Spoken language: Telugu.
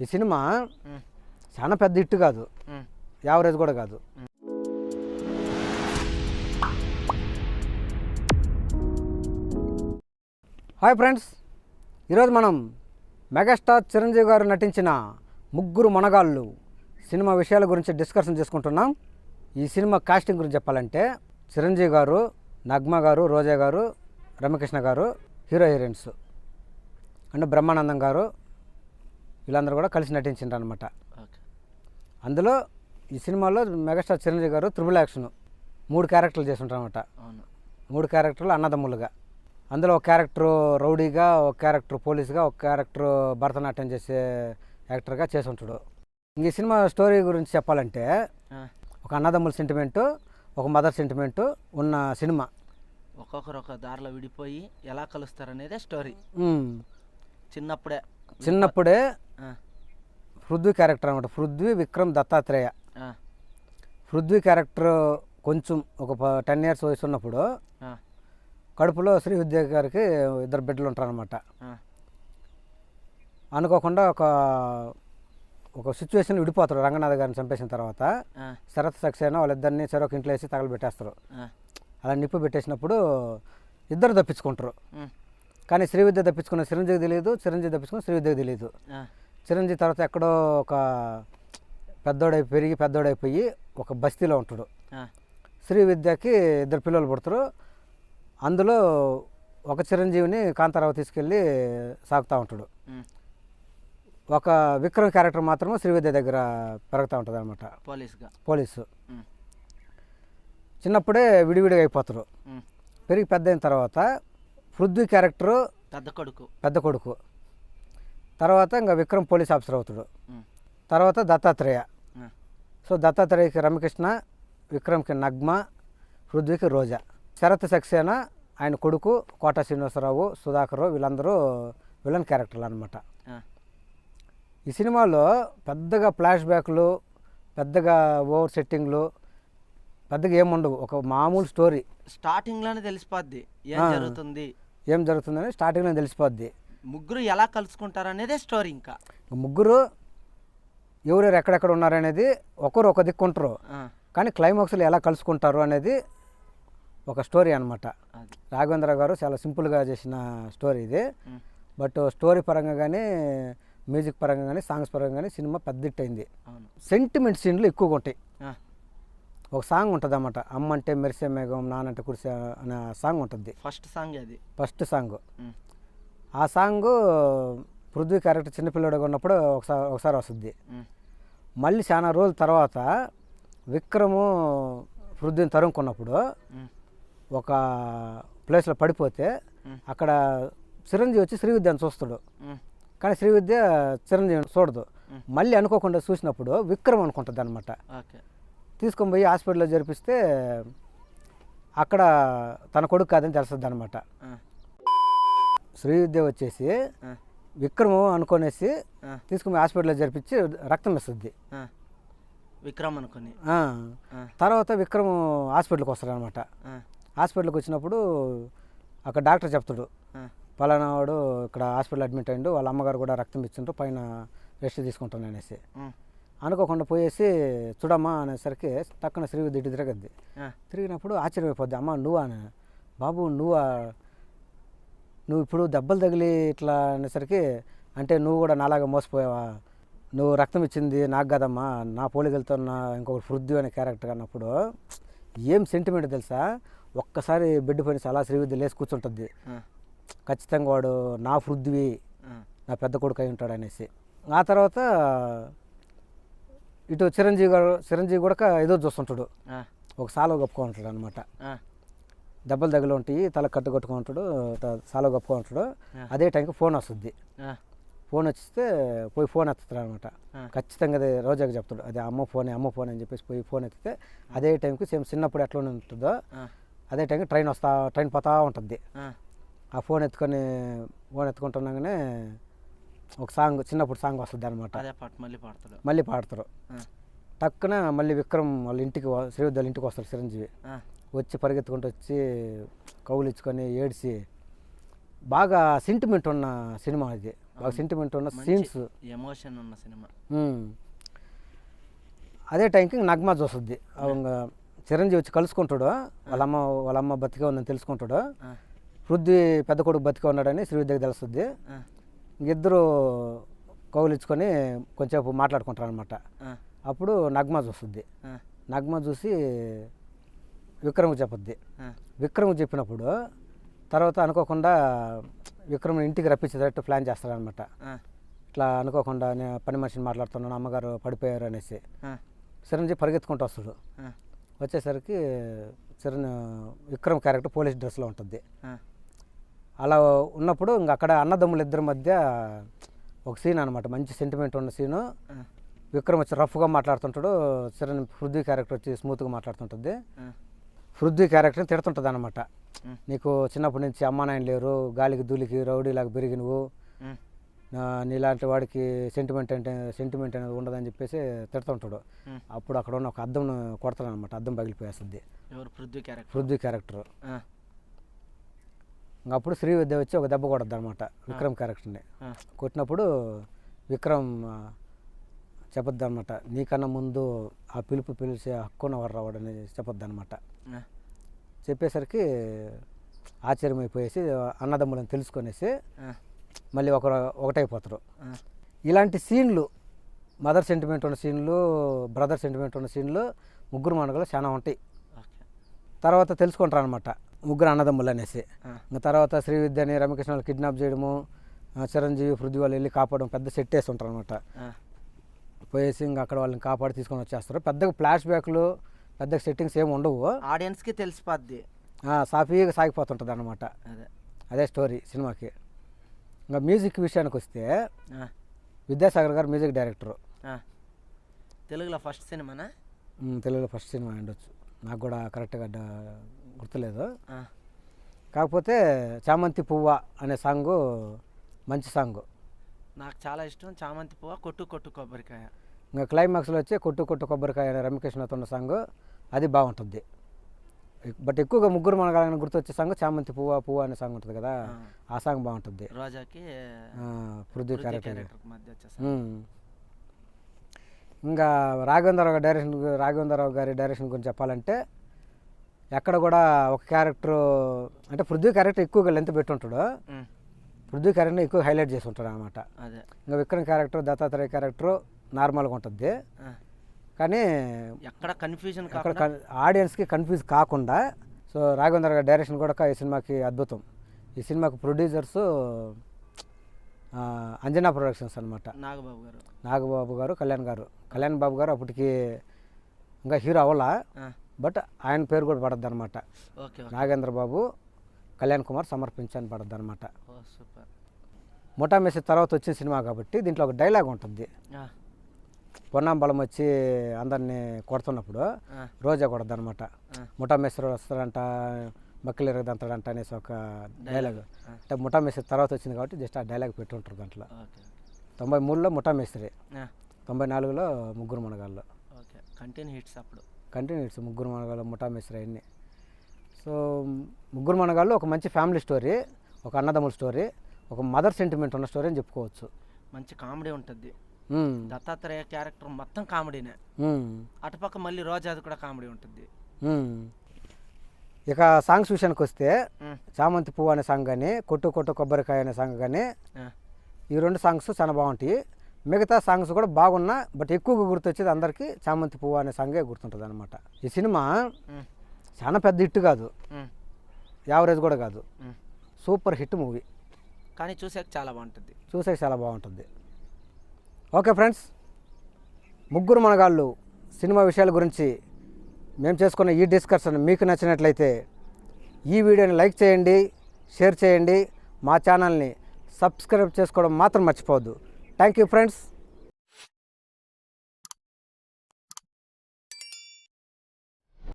ఈ సినిమా చాలా పెద్ద హిట్ కాదు, యావరేజ్ కూడా కాదు. హాయ్ ఫ్రెండ్స్, ఈరోజు మనం మెగాస్టార్ చిరంజీవి గారు నటించిన ముగ్గురు మనగాళ్ళు సినిమా విషయాల గురించి డిస్కషన్ చేసుకుంటున్నాం. ఈ సినిమా కాస్టింగ్ గురించి చెప్పాలంటే చిరంజీవి గారు, నగ్మ గారు, రోజా గారు, రమ్యకృష్ణ గారు హీరో హీరోయిన్స్, అండ్ బ్రహ్మానందం గారు వీళ్ళందరూ కూడా కలిసి నటించారు అనమాట. అందులో ఈ సినిమాలో మెగాస్టార్ చిరంజీవి గారు త్రిబుల్ యాక్షన్ 3 క్యారెక్టర్లు చేస్తుంటారు అనమాట. 3 క్యారెక్టర్లు అన్నదమ్ములుగా. అందులో ఒక క్యారెక్టర్ రౌడీగా, ఒక క్యారెక్టర్ పోలీస్గా, ఒక క్యారెక్టర్ భరతనాట్యం చేసే యాక్టర్గా చేసి ఉంటాడు. ఈ సినిమా స్టోరీ గురించి చెప్పాలంటే ఒక అన్నదమ్ముల సెంటిమెంటు, ఒక మదర్ సెంటిమెంటు ఉన్న సినిమా. ఒక్కొక్కరు ఒక దారిలో విడిపోయి ఎలా కలుస్తారనేదే స్టోరీ. చిన్నప్పుడే పృథ్వీ క్యారెక్టర్ అనమాట. పృథ్వీ, విక్రమ్, దత్తాత్రేయ. పృథ్వీ క్యారెక్టర్ కొంచెం ఒక 10 years వయసు ఉన్నప్పుడు కడుపులో శ్రీ విద్య గారికి 2 బిడ్డలు ఉంటారనమాట. అనుకోకుండా ఒక సిచ్యువేషన్ విడిపోతారు. రంగనాథ్ గారిని చంపేసిన తర్వాత శరత్ సక్సేనా వాళ్ళిద్దరిని చెరొక ఇంట్లో వేసి తగలబెట్టేస్తారు. అలా నిప్పు పెట్టేసినప్పుడు ఇద్దరు తప్పించుకుంటారు. కానీ శ్రీవిద్య తప్పించుకున్న చిరంజీవి తెలియదు, చిరంజీవి తప్పించుకున్న శ్రీవిద్యకి తెలియదు. చిరంజీవి తర్వాత ఎక్కడో ఒక పెద్దోడైపోయి ఒక బస్తీలో ఉంటాడు. శ్రీవిద్యకి 2 పిల్లలు పుడతారు. అందులో ఒక చిరంజీవిని కాంతారావు తీసుకెళ్ళి సాగుతూ ఉంటాడు. ఒక విక్రమ్ క్యారెక్టర్ మాత్రమే శ్రీవిద్య దగ్గర పెరుగుతూ ఉంటుంది అనమాట, పోలీసు. చిన్నప్పుడే విడివిడిగా అయిపోతారు. పెరిగి పెద్ద అయిన తర్వాత పృథ్వీ క్యారెక్టరు పెద్ద కొడుకు. తర్వాత ఇంకా విక్రమ్ పోలీస్ ఆఫీసర్ అవుతాడు. తర్వాత దత్తాత్రేయ. సో దత్తాత్రేయకి రమ్యకృష్ణ, విక్రమ్కి నగ్మ, పృథ్వీకి రోజా. శరత్ సక్సేనా ఆయన కొడుకు, కోట శ్రీనివాసరావు, సుధాకర్ వీళ్ళందరూ విలన్ క్యారెక్టర్లు అనమాట. ఈ సినిమాలో పెద్దగా ఫ్లాష్ బ్యాక్లు, పెద్దగా ఓవర్ సెట్టింగ్లు పెద్దగా ఏముండవు. ఒక మామూలు స్టోరీ. స్టార్టింగ్లోనే తెలిసిపోద్ది ఏం జరుగుతుందని స్టార్టింగ్లో తెలిసిపోద్ది. ముగ్గురు ఎలా కలుసుకుంటారు అనేదే స్టోరీ. ఇంకా ముగ్గురు ఎవరెవరు ఎక్కడెక్కడ ఉన్నారనేది ఒకరు ఒక దిక్కు ఉంటారు, కానీ క్లైమాక్స్లో ఎలా కలుసుకుంటారు అనేది ఒక స్టోరీ అనమాట. రాఘవేంద్ర గారు చాలా సింపుల్గా చేసిన స్టోరీ ఇది. బట్ స్టోరీ పరంగా కానీ, మ్యూజిక్ పరంగా కానీ, సాంగ్స్ పరంగా కానీ సినిమా పెద్ద హిట్ అయింది. సెంటిమెంట్ సీన్లు ఎక్కువగా ఉంటాయి. ఒక సాంగ్ ఉంటుంది అన్నమాట, అమ్మంటే మెరిసే మేఘం, నానంటే కురిసే అనే సాంగ్ ఉంటుంది. First song. ఆ సాంగ్ పృథ్వీ క్యారెక్టర్ చిన్నపిల్లడిగా ఉన్నప్పుడు ఒకసారి వస్తుంది. మళ్ళీ చాలా రోజుల తర్వాత విక్రము పృథ్వీని తరుముకున్నప్పుడు ఒక ప్లేస్లో పడిపోతే అక్కడ చిరంజీవి వచ్చి శ్రీవిద్యను చూస్తాడు. కానీ శ్రీవిద్య చిరంజీవిని చూడదు. మళ్ళీ అనుకోకుండా చూసినప్పుడు విక్రమ్ అనుకుంటుంది అనమాట. తీసుకొని పోయి హాస్పిటల్లో జరిపిస్తే అక్కడ తన కొడుకు కాదని తెలుస్తుంది అనమాట. శ్రీవిద్య వచ్చేసి విక్రమ్ అనుకునేసి తీసుకుని హాస్పిటల్లో జరిపించి రక్తం ఇస్తుంది విక్రమ్ అనుకుని. తర్వాత విక్రమ్ హాస్పిటల్కి వస్తాడు అనమాట. హాస్పిటల్కి వచ్చినప్పుడు అక్కడ డాక్టర్ చెప్తాడు, పలానా వాడు ఇక్కడ హాస్పిటల్ అడ్మిట్ అయ్యిండు, వాళ్ళ అమ్మగారు కూడా రక్తం ఇచ్చిండ్రు, పైన రెస్ట్ తీసుకుంటాను అనేసి. అనుకోకుండా పోయేసి చూడమ్మా అనేసరికి తక్కువ శ్రీవిద్య ఇటు తిరగద్ది. తిరిగినప్పుడు ఆశ్చర్యమైపోద్ది. అమ్మ నువ్వా? బాబు నువ్వు ఇప్పుడు దెబ్బలు తగిలి ఇట్లా అనేసరికి, అంటే నువ్వు కూడా నాలాగా మోసపోయావా? నువ్వు రక్తం ఇచ్చింది నాకు కదమ్మా, నా పోలికలతో ఇంకొకటి పృథ్వీ అనే క్యారెక్టర్ అన్నప్పుడు ఏం సెంటిమెంట్ తెలుసా? ఒక్కసారి బెడ్ పైన చాలా శ్రీవిద్య లేసి కూర్చుంటుంది. ఖచ్చితంగా వాడు నా పృథ్వీ, నా పెద్ద కొడుకు అయి ఉంటాడు అనేసి. ఆ తర్వాత ఇటు చిరంజీవి కూడా ఏదో చూస్తుంటాడు, ఒక సాలో కప్పుకుంటాడు అనమాట. దెబ్బలు తగిలి ఉంటాయి, తల కట్టుకుంటాడు, సాలో కప్పుకుంటాడు. అదే టైంకి ఫోన్ వస్తుంది. ఫోన్ వచ్చిస్తే పోయి ఫోన్ ఎత్తుతాడు అనమాట. ఖచ్చితంగా అదే రోజాకి చెప్తాడు, అదే అమ్మ ఫోన్ అని చెప్పేసి పోయి ఫోన్ ఎత్తితే అదే టైంకి సేమ్ చిన్నప్పుడు ఎట్లా ఉంటుందో అదే టైంకి ట్రైన్ పోతా ఉంటుంది. ఆ ఫోన్ ఎత్తుకుంటున్నాగానే ఒక సాంగ్, చిన్నప్పుడు సాంగ్ వస్తుంది అనమాట. మళ్ళీ పాడతారు. టక్కున మళ్ళీ విక్రమ్ వాళ్ళ ఇంటికి, శ్రీవిద్య వాళ్ళ ఇంటికి వస్తాడు చిరంజీవి. వచ్చి పరిగెత్తుకుంటూ వచ్చి కౌలు ఇచ్చుకొని ఏడ్చి బాగా సెంటిమెంట్ ఉన్న సినిమా ఇది. బాగా సెంటిమెంట్ ఉన్న సీన్స్, ఎమోషన్ ఉన్న సినిమా. అదే టైంకి నగ్మా చూస్తుంది. చిరంజీవి వచ్చి కలుసుకుంటాడు, వాళ్ళ అమ్మ బతికే ఉందని తెలుసుకుంటాడు. పృథ్వీ పెద్ద కొడుకు బతికే ఉన్నాడని శ్రీవిద్యకి తెలుస్తుంది. ఇద్దరు కౌలించుకొని కొంచెంసేపు మాట్లాడుకుంటారు అనమాట. అప్పుడు నగ్మా చూస్తుంది. నగ్మా చూసి విక్రమ్కి చెప్పొద్ది. విక్రమ్కి చెప్పినప్పుడు తర్వాత అనుకోకుండా విక్రమ్ ఇంటికి రప్పించేటట్టు ప్లాన్ చేస్తారనమాట. ఇట్లా అనుకోకుండా నేను పని మనిషిని మాట్లాడుతున్నాను, అమ్మగారు పడిపోయారు అనేసి చిరంజీవి పరిగెత్తుకుంటూ వస్తాడు. వచ్చేసరికి విక్రమ్ క్యారెక్టర్ పోలీస్ డ్రెస్లో ఉంటుంది. అలా ఉన్నప్పుడు ఇంక అక్కడ అన్నదమ్ములు ఇద్దరి మధ్య ఒక సీన్ అనమాట, మంచి సెంటిమెంట్ ఉన్న సీను. విక్రమ్ వచ్చి రఫ్గా మాట్లాడుతుంటాడు, పృథ్వీ క్యారెక్టర్ వచ్చి స్మూత్గా మాట్లాడుతుంటుంది. పృథ్వీ క్యారెక్టర్ని తిడుతుంటుంది అనమాట. నీకు చిన్నప్పటి నుంచి అమ్మా నాయన లేరు, గాలికి దూలికి రౌడీలాగా పెరిగి నువ్వు, నీలాంటి వాడికి సెంటిమెంట్ అనేది ఉండదని చెప్పేసి తిడుతుంటాడు. అప్పుడు అక్కడ ఉన్న ఒక అద్దం కొడతాడు అనమాట, అద్దం పగిలిపోయేస్తుంది పృథ్వీ క్యారెక్టర్. అప్పుడు శ్రీవిద్య వచ్చి ఒక దెబ్బ కొడద్దు అనమాట విక్రమ్ క్యారెక్టర్ని. కొట్టినప్పుడు విక్రమ్ చెప్పొద్దు అనమాట, నీకన్నా ముందు ఆ పిలిచే హక్కున వర్రావాడు అని చెప్పొద్దు అనమాట. చెప్పేసరికి ఆశ్చర్యమైపోయేసి అన్నదమ్ములను తెలుసుకొనేసి మళ్ళీ ఒకటైపోతారు. ఇలాంటి సీన్లు, మదర్ సెంటిమెంట్ ఉన్న సీన్లు, బ్రదర్ సెంటిమెంట్ ఉన్న సీన్లు ముగ్గురు మనగలు చాలా ఉంటాయి. తర్వాత తెలుసుకుంటారు అనమాట ముగ్గురు అన్నదమ్ములు అనేసి. ఇంకా తర్వాత శ్రీవిద్యని రమ్యకృష్ణ వాళ్ళు కిడ్నాప్ చేయడము, చిరంజీవి పృథ్వీ వాళ్ళు వెళ్ళి కాపాడడం, పెద్ద సెట్ వేసి ఉంటారు అనమాట. పోయేసి ఇంకా అక్కడ వాళ్ళని కాపాడి తీసుకొని వచ్చేస్తారు. పెద్దగా ఫ్లాష్ బ్యాక్లు, పెద్దగా సెట్టింగ్స్ ఏమి ఉండవు, ఆడియన్స్కి తెలిసిపోద్ది, సాఫీగా సాగిపోతుంటుంది అనమాట. అదే స్టోరీ సినిమాకి. ఇంకా మ్యూజిక్ విషయానికి వస్తే విద్యాసాగర్ గారు మ్యూజిక్ డైరెక్టరు. తెలుగులో ఫస్ట్ సినిమానా? తెలుగులో ఫస్ట్ సినిమా ఉండొచ్చు, నాకు కూడా కరెక్ట్గా గుర్తులేదు. కాకపోతే చామంతి పువ్వ అనే సాంగు మంచి సాంగు, నాకు చాలా ఇష్టం. చామంతి పువ్వ, కొట్టు కొట్టు కొబ్బరికాయ. ఇంకా క్లైమాక్స్లో వచ్చి కొట్టు కొట్టు కొబ్బరికాయ అనే రమ్యకృష్ణతో ఉన్న సాంగు, అది బాగుంటుంది. బట్ ఎక్కువగా ముగ్గురు మనగాలని గుర్తొచ్చే సాంగ్ చామంతి పువ్వ పువ్వ అనే సాంగ్ ఉంటుంది కదా, ఆ సాంగ్ బాగుంటుంది. రోజాకి పృథ్వీ క్యారెక్టర్ ఇంకా రాఘవేంద్రరావు గారి డైరెక్షన్ గురించి చెప్పాలంటే ఎక్కడ కూడా ఒక క్యారెక్టర్ అంటే పృథ్వీ క్యారెక్టర్ ఎక్కువగా లెంత్ పెట్టుంటాడు, పృథ్వీ క్యారెక్టర్ని ఎక్కువ హైలైట్ చేసి ఉంటాడు అనమాట. ఇంకా విక్రమ్ క్యారెక్టర్, దత్తాత్రేయ క్యారెక్టర్ నార్మల్గా ఉంటుంది. కానీ ఎక్కడ కన్ఫ్యూజన్, ఆడియన్స్కి కన్ఫ్యూజ్ కాకుండా సో రాఘవేంద్ర గారి డైరెక్షన్ కూడా ఈ సినిమాకి అద్భుతం. ఈ సినిమాకి ప్రొడ్యూసర్స్ అంజనా ప్రొడక్షన్స్ అనమాట, నాగబాబు గారు, కళ్యాణ్ బాబు గారు అప్పటికి ఇంకా హీరో అవ్వాల, బట్ ఆయన పేరు కూడా పడద్దు అనమాట. నాగేంద్ర బాబు, కళ్యాణ్ కుమార్ సమర్పించని పడద్దు అనమాట. ముఠా మెసేజ్ తర్వాత వచ్చిన సినిమా కాబట్టి దీంట్లో ఒక డైలాగ్ ఉంటుంది. పొన్నాంబలం వచ్చి అందరినీ కొడుతున్నప్పుడు రోజా కొడద్దు అనమాట, ముఠా మెసేజ్ వస్తాడంట, మక్కలు ఎరగదంతాడంట అనేసి ఒక డైలాగ్. అంటే ముఠా మేస్త్రి తర్వాత వచ్చింది కాబట్టి జస్ట్ ఆ డైలాగ్ పెట్టుంటారు దాంట్లో. 93లో ముఠా మేస్త్రి, 94లో ముగ్గురు మనగాళ్ళు. కంటిన్యూ హిట్స్ ముగ్గురు మనగాళ్ళు, ముఠా మేస్త్రి అన్నీ. సో ముగ్గురు మనగాళ్ళు ఒక మంచి ఫ్యామిలీ స్టోరీ, ఒక అన్నదమ్ముల స్టోరీ, ఒక మదర్ సెంటిమెంట్ ఉన్న స్టోరీ అని చెప్పుకోవచ్చు. మంచి కామెడీ ఉంటుంది. దత్తాత్రేయ క్యారెక్టర్ మొత్తం కామెడీనే, అటుపక్క మళ్ళీ రోజాది కూడా కామెడీ ఉంటుంది. ఇక సాంగ్స్ విషయానికి వస్తే చామంతి పువ్వు అనే సాంగ్ కానీ, కొట్టు కొట్టు కొబ్బరికాయ అనే సాంగ్ కానీ, ఈ రెండు సాంగ్స్ చాలా బాగుంటాయి. మిగతా సాంగ్స్ కూడా బాగున్నా బట్ ఎక్కువగా గుర్తొచ్చేది అందరికీ చామంతి పువ్వు అనే సాంగే గుర్తుంటుంది అనమాట. ఈ సినిమా చాలా పెద్ద హిట్ కాదు, యావరేజ్ కూడా కాదు, సూపర్ హిట్ మూవీ. కానీ చూసాక చాలా బాగుంటుంది. ఓకే ఫ్రెండ్స్, ముగ్గురు మనగాళ్ళు సినిమా విషయాల గురించి మేము చేసుకున్న ఈ డిస్కషన్ మీకు నచ్చినట్లయితే ఈ వీడియోని లైక్ చేయండి, షేర్ చేయండి, మా ఛానల్ని సబ్స్క్రైబ్ చేసుకోవడం మాత్రం మర్చిపోవద్దు. Thank you friends.